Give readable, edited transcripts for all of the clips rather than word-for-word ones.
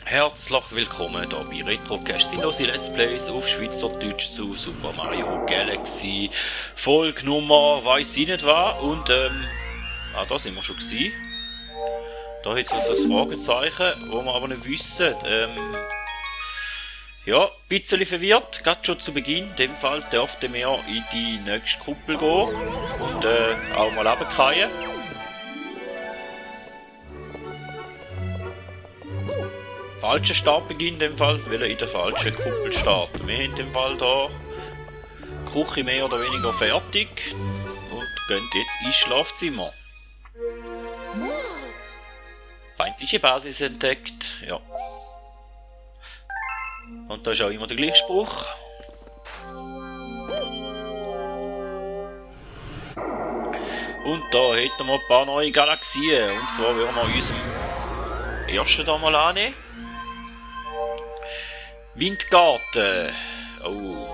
Herzlich willkommen hier bei Retrocast, die Let's Plays auf Schweizerdeutsch zu Super Mario Galaxy. Folge Nummer weiss ich nicht was und da sind wir schon gewesen. Da hat es also ein Fragezeichen, wo wir aber nicht wissen. Ja, ein bisschen verwirrt, gerade schon zu Beginn. In dem Fall dürften wir in die nächste Kuppel gehen und auch mal runterfallen. Falscher Startbeginn in dem Fall, weil er in der falschen Kuppel startet. Wir haben in dem Fall hier die Küche mehr oder weniger fertig und gehen jetzt ins Schlafzimmer. Feindliche Basis entdeckt, ja. Und da ist auch immer der gleiche Spruch. Und da hätten wir ein paar neue Galaxien. Und zwar würden wir unseren ersten da mal annehmen. Windgarten. Oh,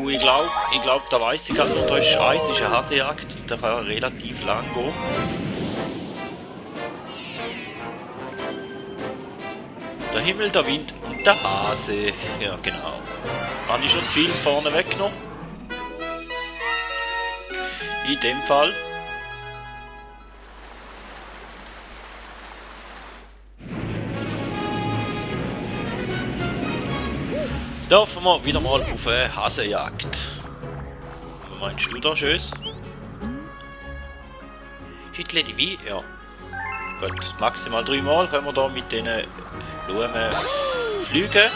ich glaub, da weiss ich gerade noch, da ist Eis, ist eine Hasejagd und da kann relativ lang gehen. Der Himmel, der Wind und der Hase. Ja, genau. Habe ich schon zu viel vorne weggenommen. In dem Fall. Dürfen wir wieder mal auf eine Hasejagd. Was meinst du da, Schöss? Schüttle die wie? Ja. Gut, maximal 3 Mal können wir da mit diesen Blumen fliegen.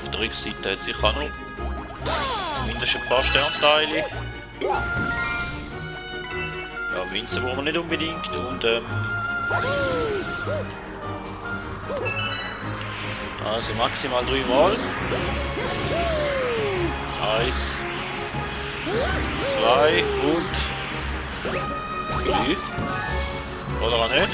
Auf der Rückseite hat sich auch noch mindestens ein paar Sternteile. Ja, Münzen wollen wir nicht unbedingt und also maximal 3 Mal. 1, 2 und 3. Oder auch nicht?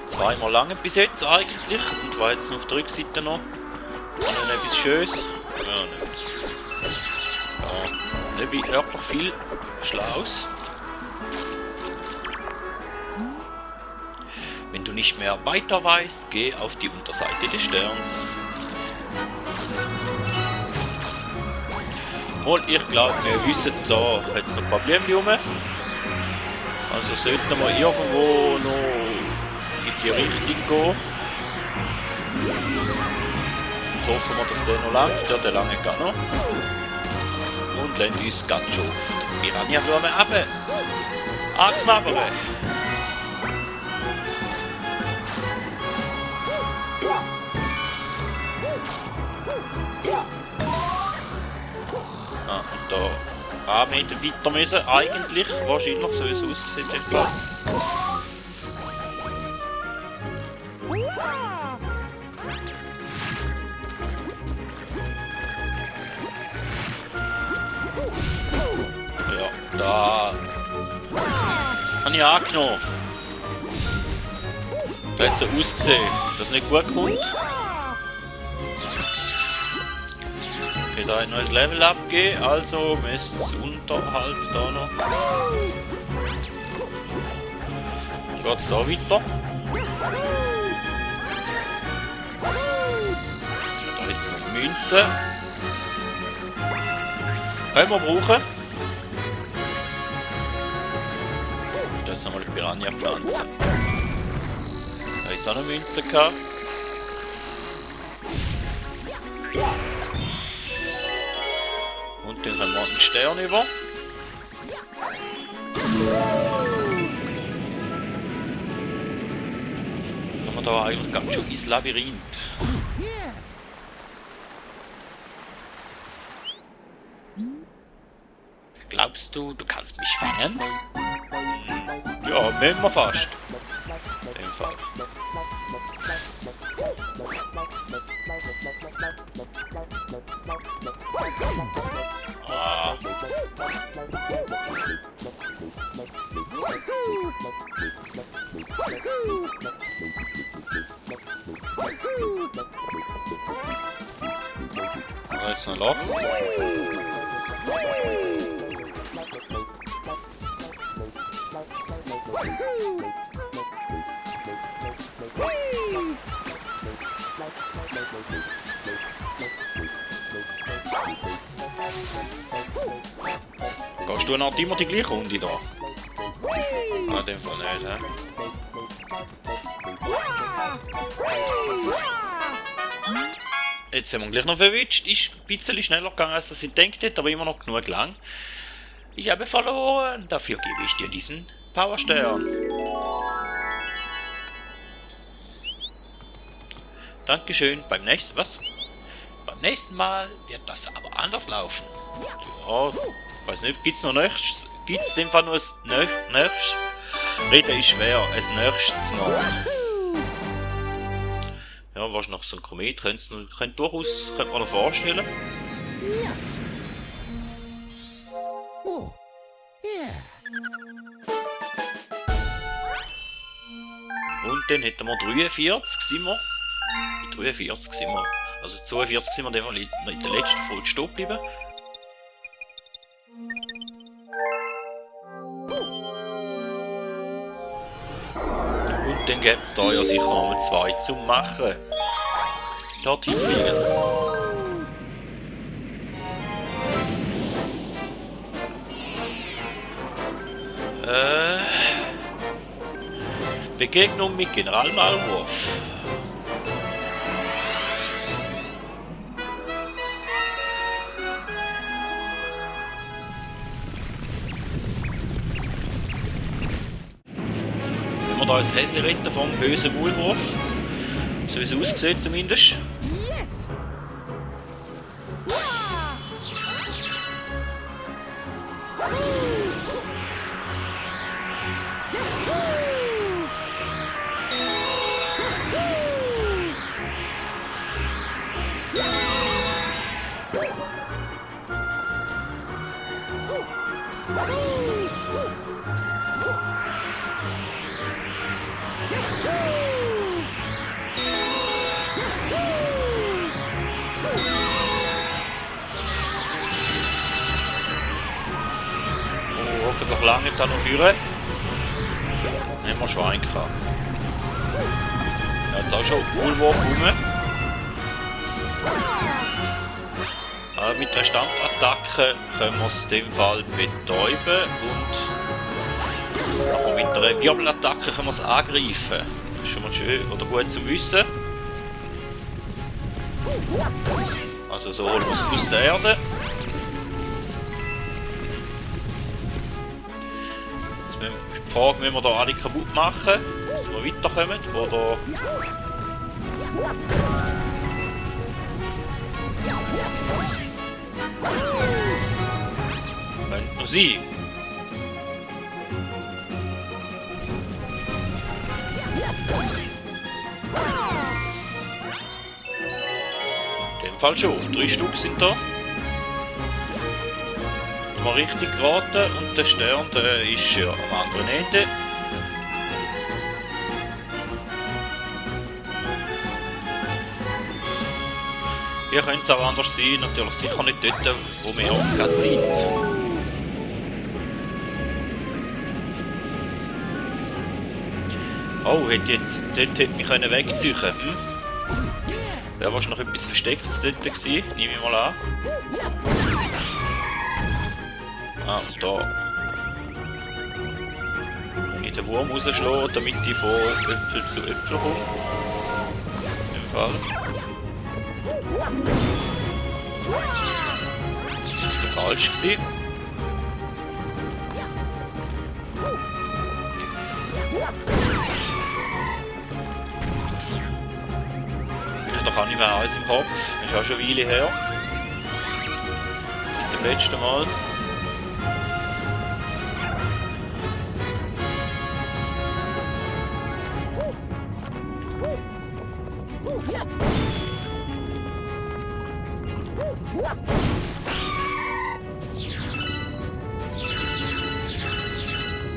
Zweimal lange bis jetzt eigentlich und war jetzt noch auf der Rückseite noch. Und dann etwas Schönes. Ja, nicht wirklich viel Schlaues. Wenn du nicht mehr weiter weißt, geh auf die Unterseite des Sterns. Und ich glaube, wir wissen, da hat es noch Probleme rum. Also sollten wir irgendwo noch in die Richtung gehen. Hoffen wir, dass der noch langt. Ja, der lange geht noch. Und lassen uns ganz schon von den Piranha-Würmer runter anknabbern. Und da ein Meter weiter müssen. Eigentlich, wahrscheinlich soll es aussehen. Ja, da habe ich angenommen. Da hat es so ausgesehen, dass es nicht gut kommt. Okay, da ein neues Level abgeben, also müsste es unterhalb da noch. Dann geht es da weiter. Da jetzt noch Münzen. Können wir brauchen. Da jetzt nochmal die Piranha-Pflanze. Da jetzt auch noch Münzen gehabt. Und dann haben wir einen Stern über. Dann haben wir da eigentlich ganz schön ins Labyrinth. Glaubst du, du kannst mich fangen? Ja, nehmen wir fast. In dem Fall. Ah. Jetzt noch ein Loch. Gehst du noch immer die gleiche Runde da? Ah, in dem Fall nicht, hä? Jetzt haben wir ihn gleich noch verwitscht. Ist ein bisschen schneller gegangen, als ich gedacht hätte, aber immer noch genug lang. Ich habe verloren. Dafür gebe ich dir diesen Powerstern. Dankeschön. Beim nächsten Mal wird das aber anders laufen. Ja, weiß nicht, gibt's noch nächstes? Gibt's in dem Fall nur ein nächstes? Reden ist schwer, ein nächstes Mal. Ja, was noch so ein Komet, könnte man noch vorstellen. Ja. Oh. Yeah. Und dann hätten wir 43 sind wir. Bei 43 sind wir. Also 42 sind wir dann mal in der letzten Folge stehen geblieben. Und dann gibt es da ja sicher noch 2 zum Machen. Dorthin fliegen. Begegnung mit General Maulwurf. Wenn wir da als Häsli retten vom bösen Maulwurf, so wie es aussieht zumindest. Yes. Oh, hoffentlich lange da noch führen. Nehmen wir Schwein gehabt. Ja, jetzt auch schon Maulwurf rum. Mit der Standattacke können wir es in dem Fall betäuben und aber mit der Wirbelattacke können wir es angreifen. Das ist schon mal schön oder gut zu wissen. Also so holen wir es aus der Erde. Jetzt müssen wir die Frage, müssen wir da alle kaputt machen, dass wir weiterkommen oder... Könnte noch sein. In dem Fall schon. 3 Stück sind da. Mal richtig geraten und der Stern, der ist ja am anderen Ende. Hier könnte es auch anders sein, natürlich sicher nicht dort, wo wir gerade sind. Oh, dort hätte mich wegziehen können. Da war schon noch etwas Verstecktes dort gewesen, nehme ich mal an. Ah, und da. Ich den Wurm rausschlagen, damit ich von Äpfel zu Äpfel komme. In dem Fall. Das war falsch gewesen. Ja, da kann ich mir alles im Kopf. Das ist auch schon eine Weile her. Seit dem letzten Mal.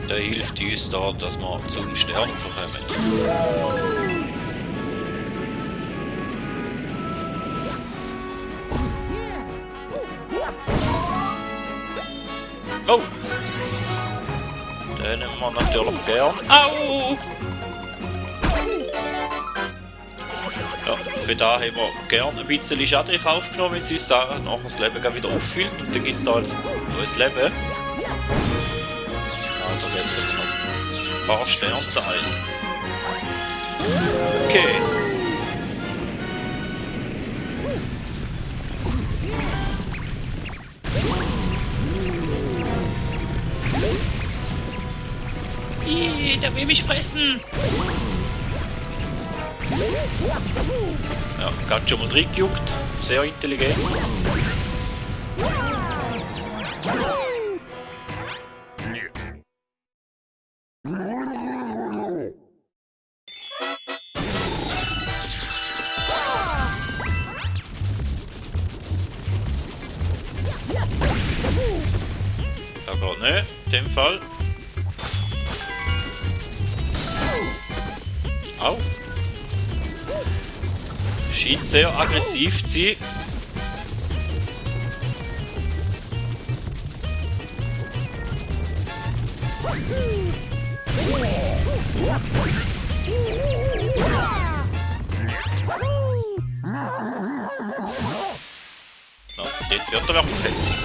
der hilft uns da, dass wir zum Stern kommen. Oh! Den nehmen wir natürlich gern. Au! Ja, für da haben wir gern ein bisschen Schaden in Kauf genommen, wenn es uns da nachher das Leben wieder auffüllt. Und dann gibt es da ein neues Leben. Also jetzt haben wir noch ein paar Sternteile. Okay. Der will mich fressen! Ja, ganz schon mal reingejuckt. Sehr intelligent. Da geht nicht, in dem Fall. Au. Scheint sehr aggressiv zu sein. Na, jetzt wird er wirklich hässlich.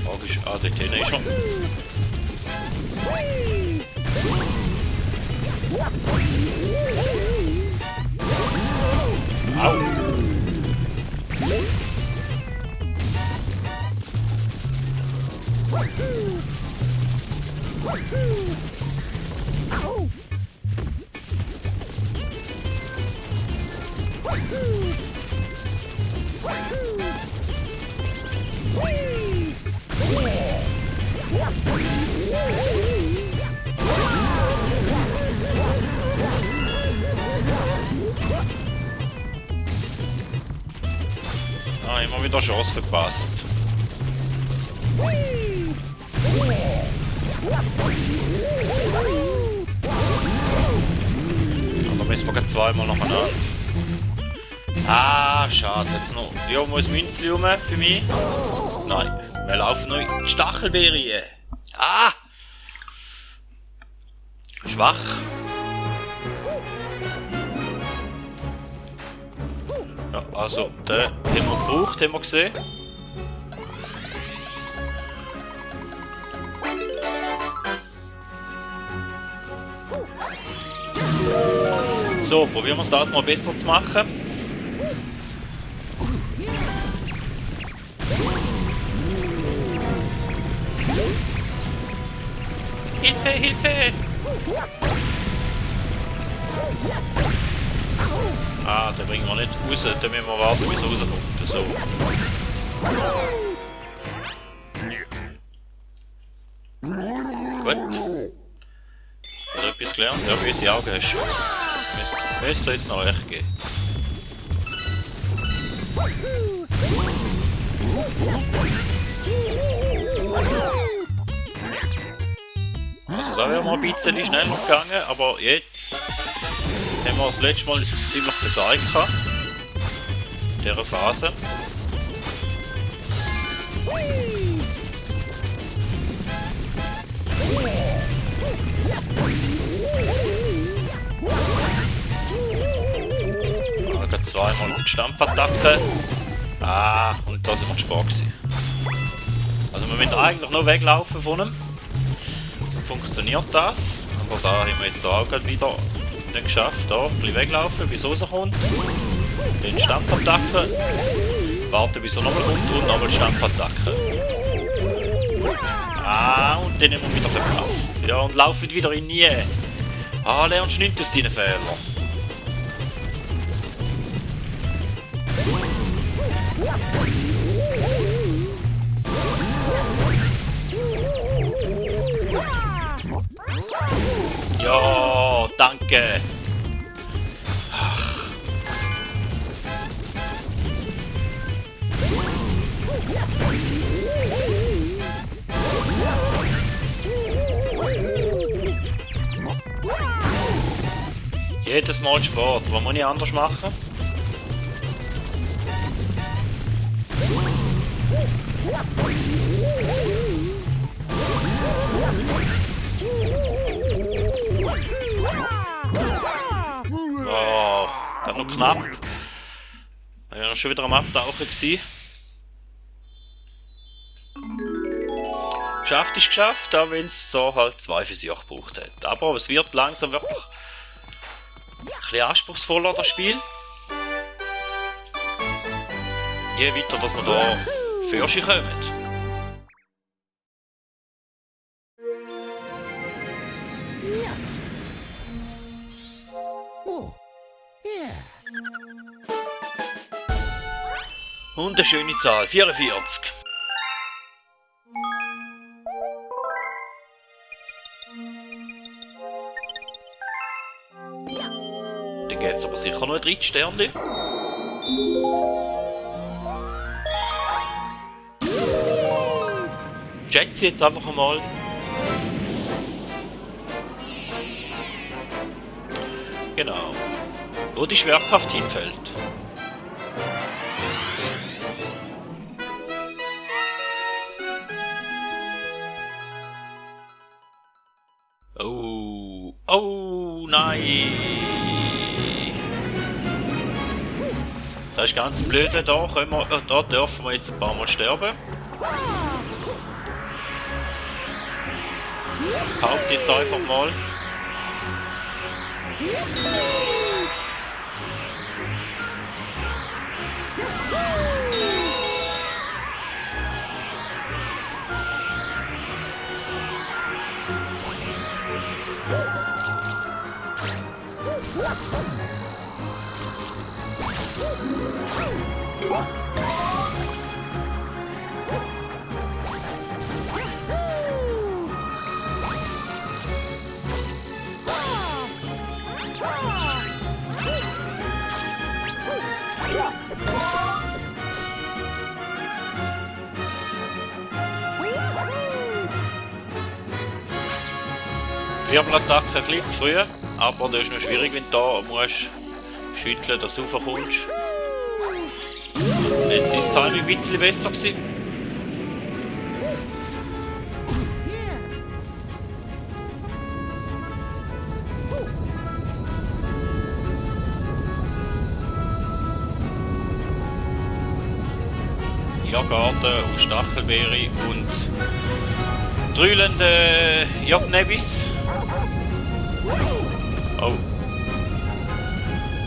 Logisch, ah, dort hinten ist er. Au! Ah, immer wieder Chance verpasst. Und dann müssen wir gleich zweimal nacheinander. Ah, schade. Jetzt noch irgendwo ein Münzli rum für mich. Nein, wir laufen noch in die Stachelbeere. Ah! Schwach. Ja, also, den haben wir gebraucht, haben wir gesehen. So, probieren wir es das mal besser zu machen. Hilfe, Hilfe! Ah, den bringen wir nicht raus, dann müssen wir warten, bis er rauskommt. So. Gut. Hast du etwas gelernt? Ja, böse Augen hast du schon. Müsste jetzt noch recht geben. Also da wäre mal ein bisschen schneller gegangen, aber jetzt haben wir das letzte Mal ziemlich versagt in dieser Phase. Ja, zweimal mit Stampfattacke. Ah, und da sind wir gespannt gewesen. Also wir müssen eigentlich noch weglaufen von ihm. Dann funktioniert das. Aber da haben wir jetzt auch gerade wieder nicht geschafft. Da ein bisschen weglaufen, bis er rauskommt. Dann Stampfattacke. Warten bis er nochmal kommt und nochmal Stampfattacke. Ah, und dann haben wir wieder verpasst. Ja, und laufen wieder in nie. Ah, lernst nicht aus deinen Fehlern. Ja, danke. Ach. Jedes Mal Sport. Was muss ich anders machen? Oh, das noch knapp. Ich war schon wieder am Abtauchen gewesen. Geschafft ist geschafft, auch wenn es so halt 2 Versuche gebraucht hat. Aber es wird langsam wirklich ein bisschen anspruchsvoller, das Spiel. Je weiter, dass wir da für kommen. Ja. Oh. Ja. Und eine schöne Zahl, 44. Dann geht es aber sicher noch ein 3 Sterne. Schätze jetzt einfach einmal. Genau. Wo die Schwerkraft hinfällt. Oh. Oh nein. Das ist ganz blöd, da dürfen wir jetzt ein paar Mal sterben. Haupt jetzt einfach mal. Wirbelattacke ein bisschen zu früh, aber das ist noch schwierig, wenn du da musst schütteln, dass du raufkommst. Jetzt ist das Timing ein bisschen besser gewesen. Jagarten und Stachelbeere und drühlende Jagnebis. Oh.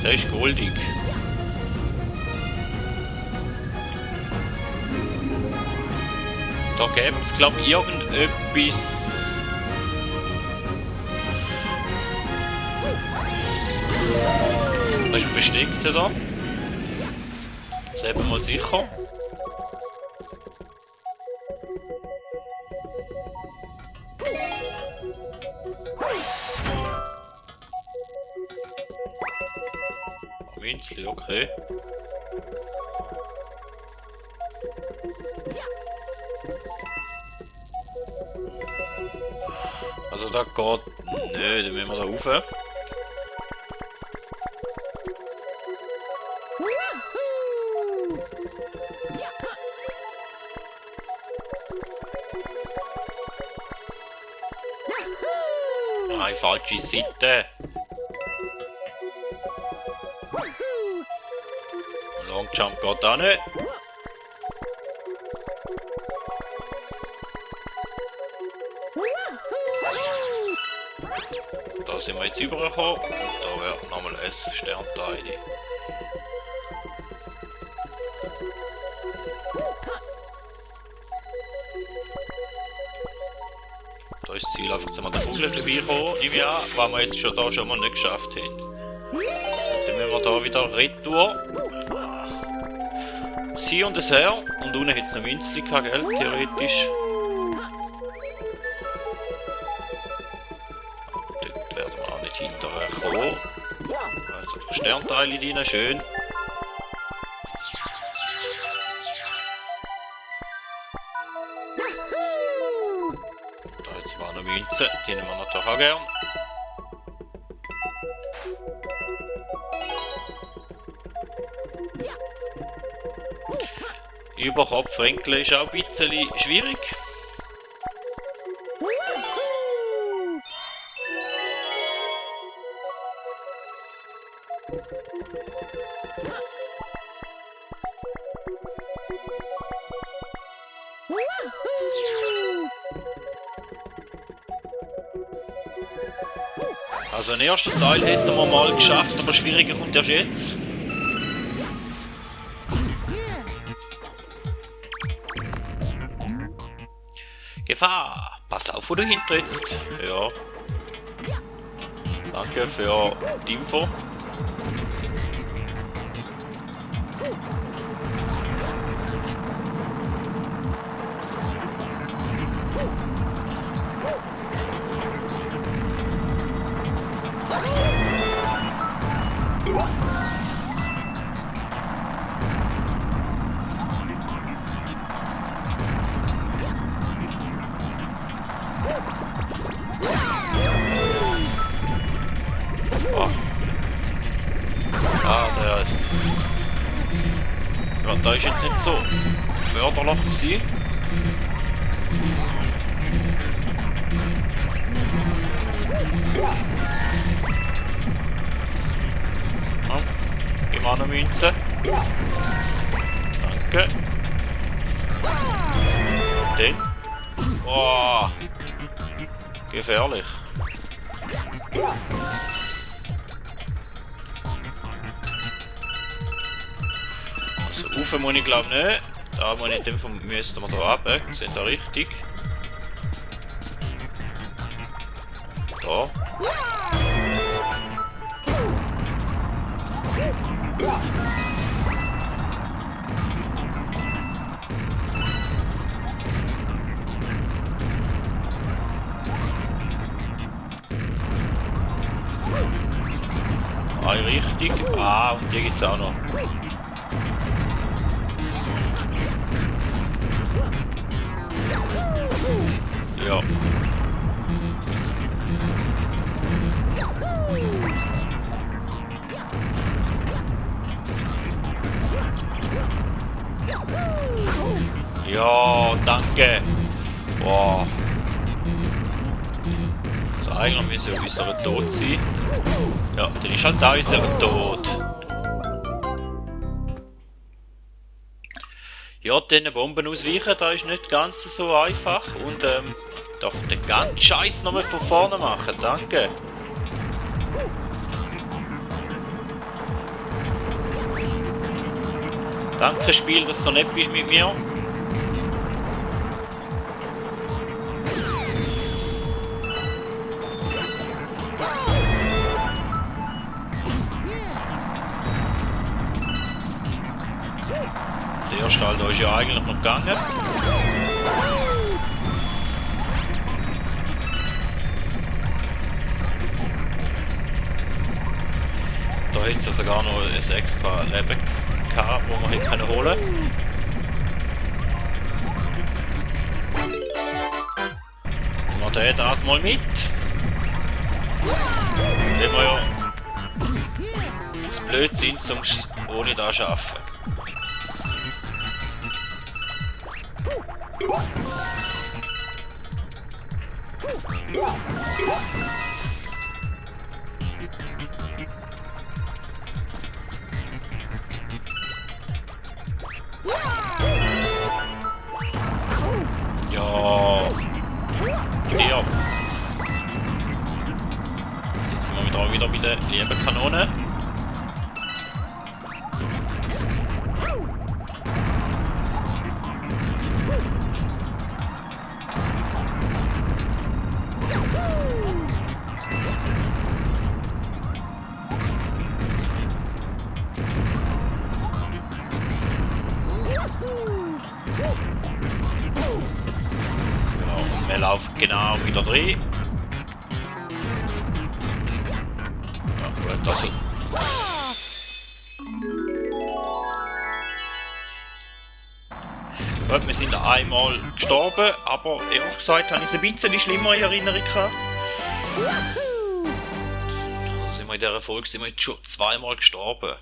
Der ist goldig. Da gäbe es, glaube ich, irgendetwas. Da ist ein Bestickter da. Sehen wir mal sicher. Winzli, okay. Also da geht... Nö, dann müssen wir da rauf. Nein, falsche Seite. Longjump geht auch nicht. Da sind wir jetzt übergekommen. Da wäre nochmal ein Sternteil. Da ist das Ziel einfach, dass wir den Kugel vorbeikommen im Jahr, was wir jetzt schon mal nicht geschafft haben. Dann müssen wir da wieder retour. Das Hier und das Her. Und unten hat es noch Münzli gehabt, gell? Theoretisch. Dort werden wir auch nicht hinterher kommen. Also einfach Sternteile rein, schön. Da jetzt war noch Münze, die nehmen wir natürlich auch gern. Über Kopfränkeln ist auch ein bisschen schwierig. Also den ersten Teil hätten wir mal geschafft, aber schwieriger kommt erst jetzt. Gefahr! Pass auf, wo du hintrittst. Ja. Danke für die Info. Ja, da ist jetzt nicht so förderlich gewesen. Ja, gib mir eine Münze. Danke. Den. Oh, gefährlich. Rauf muss ich glaube nicht. Da muss ich in dem Fall müssten wir da runter. Sind da richtig? Da. Ah, richtig. Ah, und die gibt's auch noch. Ja. Ja, danke. Boah. Also eigentlich müssen wir unsere Tod sein. Ja, dann ist halt da unser Tod. Ja, diesen Bomben ausweichen, da ist nicht ganz so einfach. Und darf ich den ganzen Scheiß nochmal von vorne machen, danke. Danke Spiel, dass du so nett bist mit mir. Der erste Teil da ist ja eigentlich noch gegangen. Da hätte es ja sogar noch ein extra Leben gehabt, wo man hätte holen können. Nehmen wir das mal mit. Wenn wir ja zu blöd sind, sonst ohne das schaffen. Ja. Ja. Jetzt sind wir wieder bei der lieben Kanone. Wir laufen genau wieder drin. Ja, gut, das ist. Gut, wir sind einmal gestorben, aber ehrlich gesagt habe ich es ein bisschen schlimmer in Erinnerung gehabt. Also sind wir in dieser Folge jetzt schon zweimal gestorben.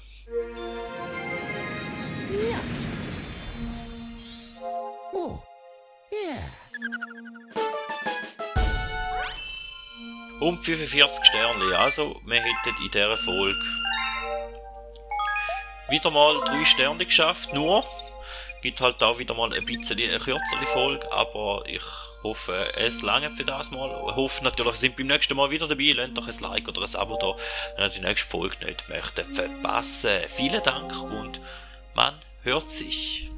Und 45 Sterne. Also, wir hätten in dieser Folge wieder mal 3 Sterne geschafft. Nur, gibt halt auch wieder mal ein bisschen eine kürzere Folge. Aber ich hoffe, es langt für das mal. Ich hoffe natürlich, ihr seid beim nächsten Mal wieder dabei. Lasst doch ein Like oder ein Abo da, wenn ihr die nächste Folge nicht möchtet verpassen. Vielen Dank und man hört sich.